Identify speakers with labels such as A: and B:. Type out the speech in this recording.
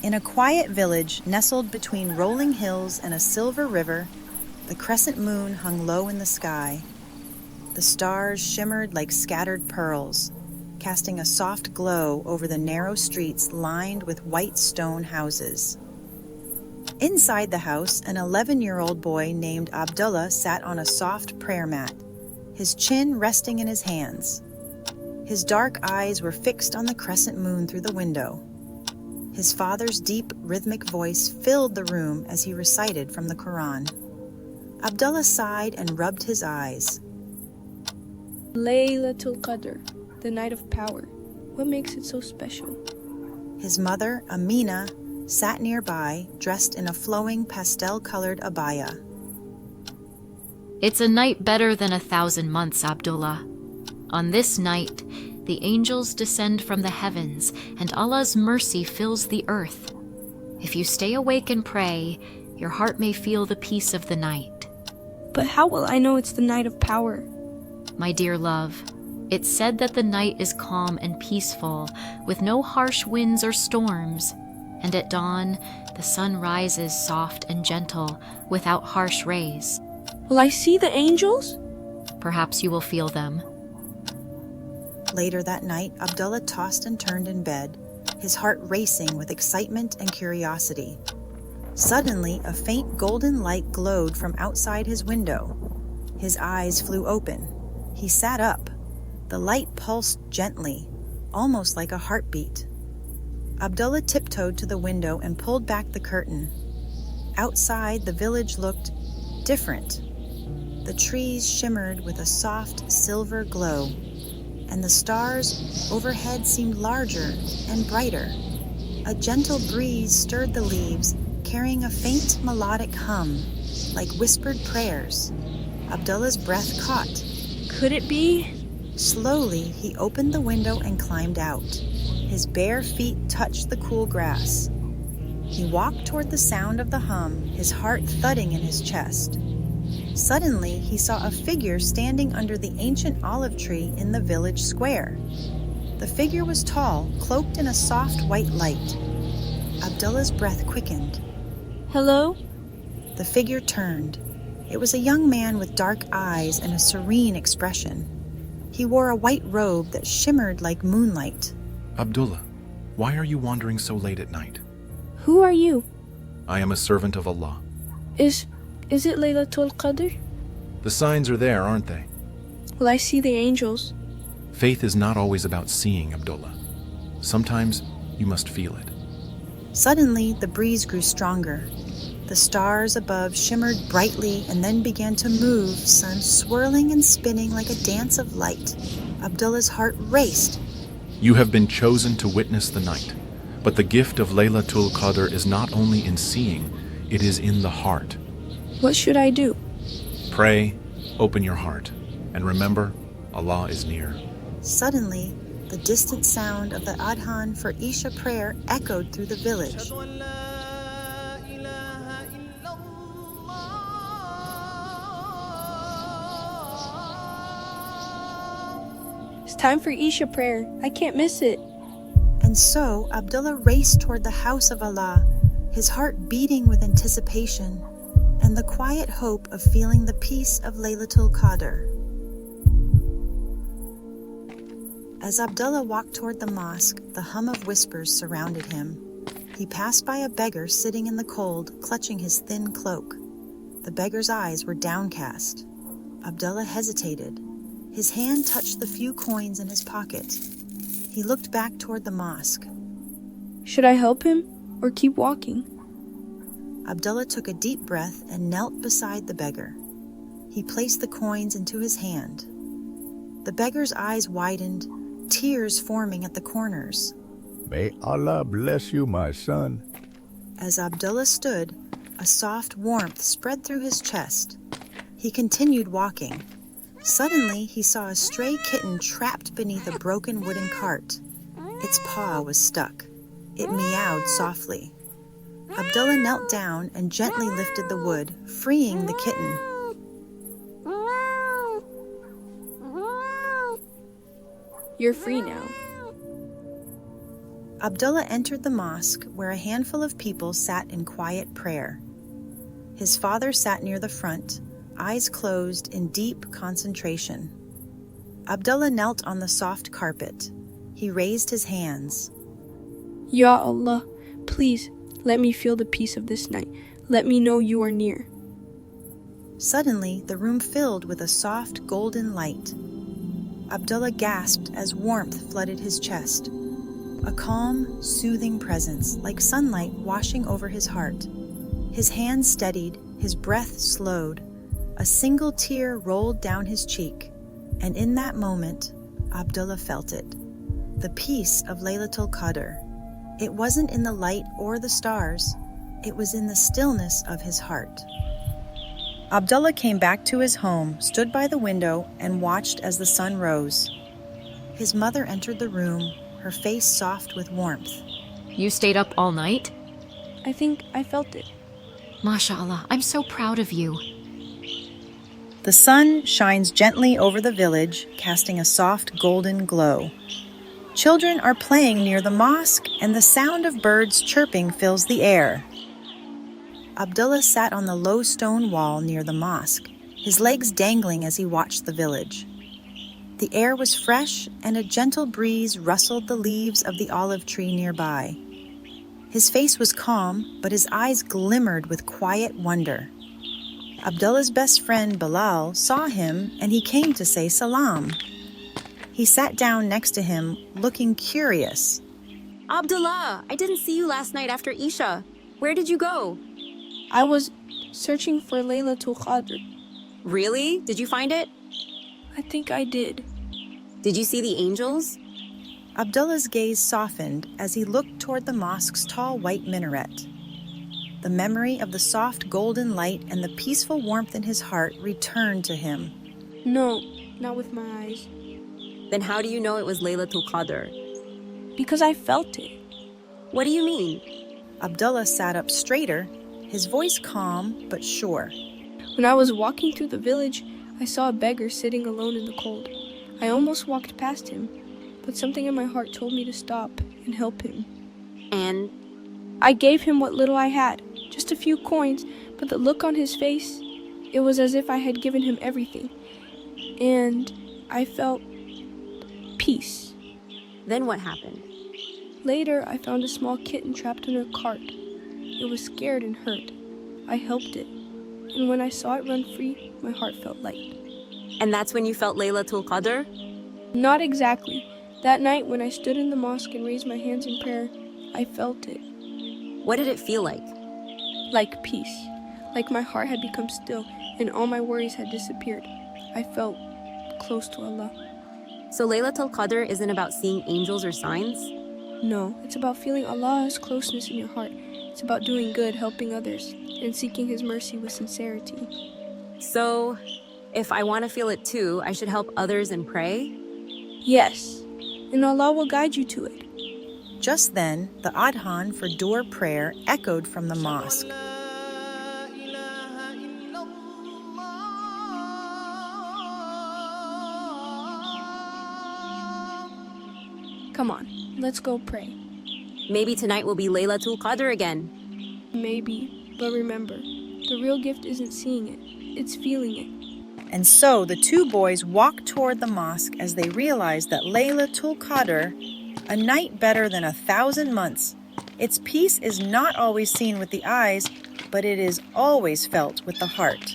A: In a quiet village nestled between rolling hills and a silver river, the crescent moon hung low in the sky. The stars shimmered like scattered pearls, casting a soft glow over the narrow streets lined with white stone houses. Inside the house, an 11-year-old boy named Abdullah sat on a soft prayer mat, his chin resting in his hands. His dark eyes were fixed on the crescent moon through the window. His father's deep, rhythmic voice filled the room as he recited from the Quran. Abdullah sighed and rubbed his eyes.
B: Laylatul Qadr, the night of power. What makes it so special?
A: His mother, Amina, sat nearby, dressed in a flowing pastel-colored abaya.
C: It's a night better than 1,000 months, Abdullah. On this night, the angels descend from the heavens, and Allah's mercy fills the earth. If you stay awake and pray, your heart may feel the peace of the night.
B: But how will I know it's the night of power?
C: My dear love, it's said that the night is calm and peaceful, with no harsh winds or storms. And at dawn, the sun rises soft and gentle, without harsh rays.
B: Will I see the angels?
C: Perhaps you will feel them.
A: Later that night, Abdullah tossed and turned in bed, his heart racing with excitement and curiosity. Suddenly, a faint golden light glowed from outside his window. His eyes flew open. He sat up. The light pulsed gently, almost like a heartbeat. Abdullah tiptoed to the window and pulled back the curtain. Outside, the village looked different. The trees shimmered with a soft silver glow, and the stars overhead seemed larger and brighter. A gentle breeze stirred the leaves, carrying a faint melodic hum, like whispered prayers. Abdullah's breath caught.
B: Could it be?
A: Slowly, he opened the window and climbed out. His bare feet touched the cool grass. He walked toward the sound of the hum, his heart thudding in his chest. Suddenly, he saw a figure standing under the ancient olive tree in the village square. The figure was tall, cloaked in a soft white light. Abdullah's breath quickened.
B: Hello?
A: The figure turned. It was a young man with dark eyes and a serene expression. He wore a white robe that shimmered like moonlight.
D: Abdullah, why are you wandering so late at night?
B: Who are you?
D: I am a servant of Allah.
B: Is it Laylatul Qadr?
D: The signs are there, aren't they?
B: Will I see the angels?
D: Faith is not always about seeing, Abdullah. Sometimes you must feel it.
A: Suddenly, the breeze grew stronger. The stars above shimmered brightly and then began to move, sun swirling and spinning like a dance of light. Abdullah's heart raced.
D: You have been chosen to witness the night, but the gift of Laylatul Qadr is not only in seeing, it is in the heart.
B: What should I do?
D: Pray, open your heart, and remember, Allah is near.
A: Suddenly, the distant sound of the adhan for Isha prayer echoed through the village.
B: It's time for Isha prayer. I can't miss it.
A: And so, Abdullah raced toward the house of Allah, his heart beating with anticipation and the quiet hope of feeling the peace of Laylatul Qadr. As Abdullah walked toward the mosque, the hum of whispers surrounded him. He passed by a beggar sitting in the cold, clutching his thin cloak. The beggar's eyes were downcast. Abdullah hesitated. His hand touched the few coins in his pocket. He looked back toward the mosque.
B: Should I help him or keep walking?
A: Abdullah took a deep breath and knelt beside the beggar. He placed the coins into his hand. The beggar's eyes widened, tears forming at the corners.
E: May Allah bless you, my son.
A: As Abdullah stood, a soft warmth spread through his chest. He continued walking. Suddenly, he saw a stray kitten trapped beneath a broken wooden cart. Its paw was stuck. It meowed softly. Abdullah knelt down and gently lifted the wood, freeing the kitten.
B: You're free now.
A: Abdullah entered the mosque where a handful of people sat in quiet prayer. His father sat near the front, eyes closed in deep concentration. Abdullah knelt on the soft carpet. He raised his hands.
B: Ya Allah, please let me feel the peace of this night. Let me know you are near.
A: Suddenly, the room filled with a soft golden light. Abdullah gasped as warmth flooded his chest. A calm, soothing presence, like sunlight washing over his heart. His hands steadied, his breath slowed. A single tear rolled down his cheek, and in that moment, Abdullah felt it. The peace of Laylatul Qadr. It wasn't in the light or the stars, it was in the stillness of his heart. Abdullah came back to his home, stood by the window, and watched as the sun rose. His mother entered the room, her face soft with warmth.
C: You stayed up all night?
B: I think I felt it.
C: MashaAllah, I'm so proud of you.
A: The sun shines gently over the village, casting a soft golden glow. Children are playing near the mosque, and the sound of birds chirping fills the air. Abdullah sat on the low stone wall near the mosque, his legs dangling as he watched the village. The air was fresh, and a gentle breeze rustled the leaves of the olive tree nearby. His face was calm, but his eyes glimmered with quiet wonder. Abdullah's best friend Bilal saw him, and he came to say salam. He sat down next to him, looking curious.
F: Abdullah, I didn't see you last night after Isha. Where did you go?
B: I was searching for Laylatul Qadr.
F: Really? Did you find it?
B: I think I did.
F: Did you see the angels?
A: Abdullah's gaze softened as he looked toward the mosque's tall white minaret. The memory of the soft golden light and the peaceful warmth in his heart returned to him.
B: No, not with my eyes.
F: Then how do you know it was Laylatul Qadr?
B: Because I felt it.
F: What do you mean?
A: Abdullah sat up straighter, his voice calm but sure.
B: When I was walking through the village, I saw a beggar sitting alone in the cold. I almost walked past him, but something in my heart told me to stop and help him.
F: And
B: I gave him what little I had, just a few coins, but the look on his face, it was as if I had given him everything. And I felt peace.
F: then what happened?
B: Later, I found a small kitten trapped in a cart. It was scared and hurt. I helped it, and when I saw it run free, my heart felt light.
F: And that's when you felt Laylatul Qadr?
B: Not exactly. That night, when I stood in the mosque and raised my hands in prayer, I felt it.
F: What did it feel like?
B: Like peace. Like my heart had become still and all my worries had disappeared. I felt close to Allah.
F: So Laylatul Qadr isn't about seeing angels or signs?
B: No, it's about feeling Allah's closeness in your heart. It's about doing good, helping others, and seeking His mercy with sincerity.
F: So, if I want to feel it too, I should help others and pray?
B: Yes, and Allah will guide you to it.
A: Just then, the adhan for door prayer echoed from the mosque.
B: Come on, let's go pray.
F: Maybe tonight will be Laylatul Qadr again.
B: Maybe, but remember, the real gift isn't seeing it, it's feeling it.
A: And so the two boys walked toward the mosque as they realized that Laylatul Qadr, a night better than 1,000 months, its peace is not always seen with the eyes, but it is always felt with the heart.